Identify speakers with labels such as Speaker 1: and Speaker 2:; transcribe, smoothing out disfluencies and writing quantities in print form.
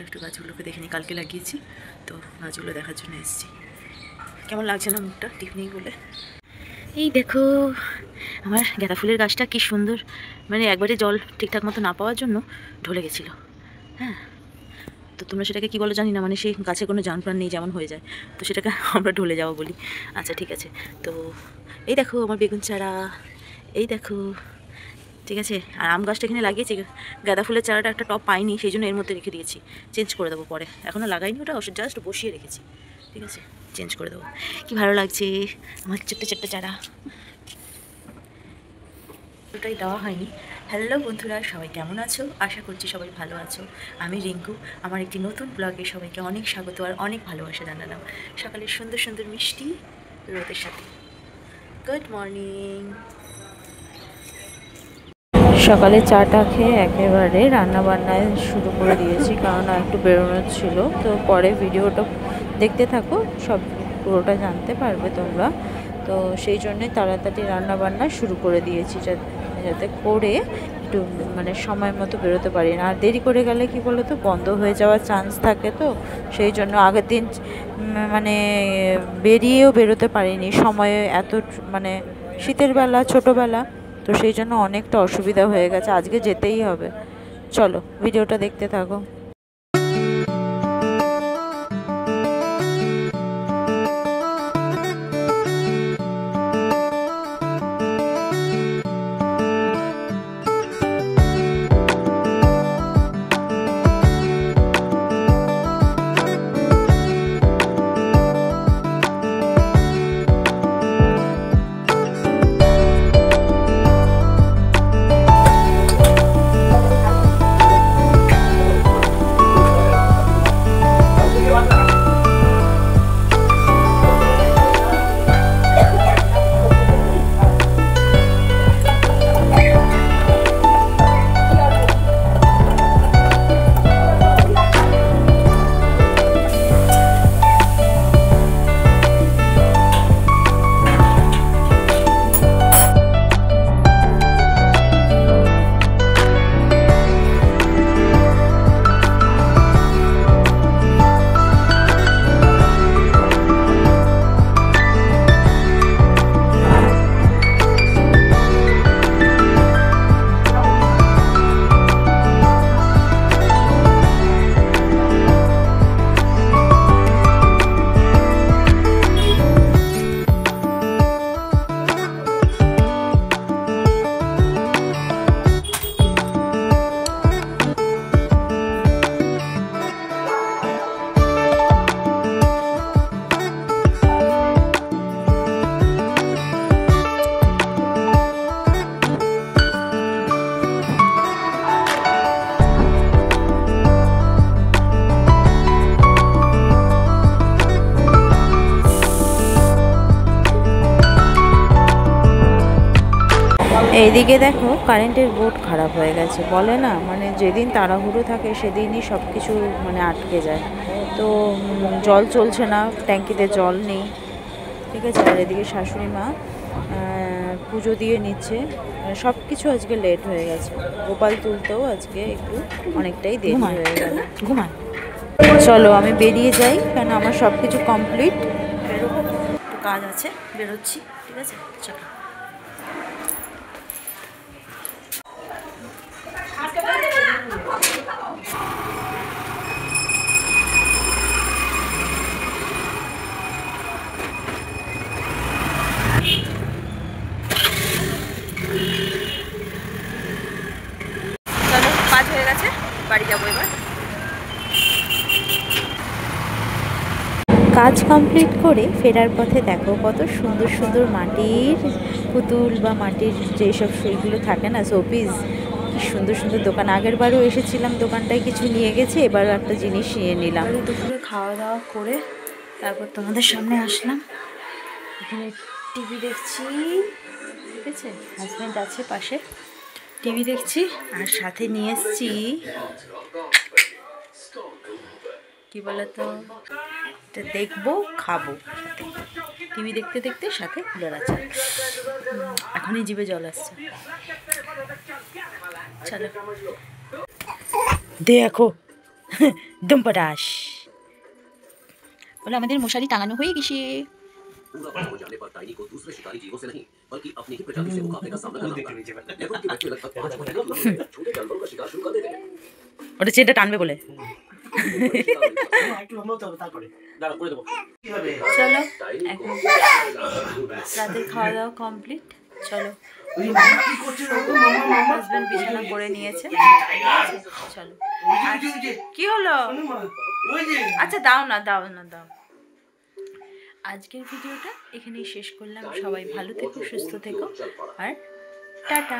Speaker 1: একটু গাছগুলোকে দেখে নিই, কালকে লাগিয়েছি তো গাছগুলো দেখার জন্য এসেছি। কেমন লাগছে না মুখটা টিপ নেই বলে। এই দেখো আমার গাঁদা ফুলের গাছটা কি সুন্দর, মানে একবারে জল ঠিকঠাক মতো না পাওয়ার জন্য ঢলে গেছিলো। হ্যাঁ, তো তোমরা সেটাকে কী বলো জানি না, মানে সেই গাছে কোনো জান প্রাণ নেই যেমন হয়ে যায়, তো সেটাকে আমরা ঢলে যাওয়া বলি। আচ্ছা ঠিক আছে, তো এই দেখো আমার বেগুন চারা, এই দেখো, ঠিক আছে। আর আম গাছটা এখানে লাগিয়েছি, গাঁদা ফুলের চারাটা একটা টপ পাইনি, সেই জন্য এর মধ্যে রেখে দিয়েছি, চেঞ্জ করে দেবো পরে, এখনও লাগাইনি ওটা, জাস্ট বসিয়ে রেখেছি, ঠিক আছে, চেঞ্জ করে দেবো। কি ভালো লাগছে আমার ছোট্ট ছোট্ট চারা, ওটাই দেওয়া হয়নি। হ্যালো বন্ধুরা, সবাই কেমন আছো? আশা করছি সবাই ভালো আছো। আমি রিঙ্কু, আমার একটি নতুন ব্লগে সবাইকে অনেক স্বাগত আর অনেক ভালোবাসা জানালাম। সকালের সুন্দর সুন্দর মিষ্টি রোদের সাথে গুড মর্নিং।
Speaker 2: সকালে চাটা খেয়ে একেবারে রান্নাবান্নায় শুরু করে দিয়েছি, কারণ একটু বেরোনোর ছিল। তো পরে ভিডিওটা দেখতে থাকো, সব পুরোটা জানতে পারবে তোমরা। তো সেই জন্যই তাড়াতাড়ি রান্নাবান্না শুরু করে দিয়েছি, যাতে করে একটু মানে সময় মতো বেরোতে পারি না। আর দেরি করে গেলে কি বলো তো, বন্ধ হয়ে যাওয়ার চান্স থাকে, তো সেই জন্য আগের দিন মানে বেরিয়েও বেরোতে পারিনি সময়ে, এত মানে শীতের বেলা, ছোটোবেলা, তো সেই জন্য অনেকটা অসুবিধা হয়ে গেছে। আজকে যেতেই হবে। চলো ভিডিওটা দেখতে থাকো। এইদিকে দেখো কারেন্টের বোর্ড খারাপ হয়ে গেছে, বলে না মানে যেদিন তাড়াহুড়ো থাকে সেদিনই সব কিছু মানে আটকে যায়। তো জল চলছে না, ট্যাঙ্কিতে জল নেই, ঠিক আছে। আর এদিকে শাশুড়ি মা পুজো দিয়ে নিচ্ছে, সব কিছু আজকে লেট হয়ে গেছে। গোপাল তুলতেও আজকে একটু অনেকটাই দেরি হয়ে গেল।
Speaker 1: ঘুমায়।
Speaker 2: চলো আমি বেরিয়ে যাই, কারণ আমার সব কিছু কমপ্লিট।
Speaker 1: বেরোবো, একটু কাজ আছে, বেরোচ্ছি, ঠিক আছে, চলো। চলো, কাজ হয়ে গেছে, বাড়ি যাবো এবার।
Speaker 2: কাজ কমপ্লিট করে ফেরার পথে দেখো কত সুন্দর সুন্দর মাটির পুতুল বা মাটির যেসব সেইগুলো থাকে না, শোপিস, কি সুন্দর সুন্দর দোকান। আগের বারও এসেছিলাম, দোকানটায় কিছু নিয়ে গেছে, এবারও একটা জিনিস নিয়ে নিলাম।
Speaker 1: দুপুরে খাওয়া দাওয়া করে তারপর তোমাদের সামনে আসলাম, এখানে টিভি দেখছি, ঠিক আছে, হাজব্যান্ড আছে পাশে, টিভি দেখছি, আর সাথে নিয়ে এসছি কি বলে তো, এটা দেখবো খাবো সাথে, টিভি দেখতে দেখতে সাথে কুলার আছে। এখনই জিভে জল আসছে। চলো দেখো দুম্পটাস বলে আমাদের মশারি টাঙানো হয়ে গেছে।
Speaker 3: पूरा बड़ा हो जाने पर टाइनी को दूसरे शिकारी जीवों से नहीं बल्कि अपनी ही प्रजाति से मुकाबले का सामना करना होगा। लेकिन कि बच्चे लगभग 5 महीने की उम्र में छोटे जानवरों का शिकार शुरू कर देते हैं।
Speaker 1: ওটা চেনটা টানবে বলে। চলো এখন রাতের খাওয়া দাওয়া কমপ্লিট। চলো হাজব্যান্ড বিছানা করে নিয়েছে। চলো কি হলো? আচ্ছা দাও না দাও না দাও। আজকের ভিডিওটা এখানেই শেষ করলাম। সবাই ভালো থেকো, সুস্থ থেকো, আর টাটা।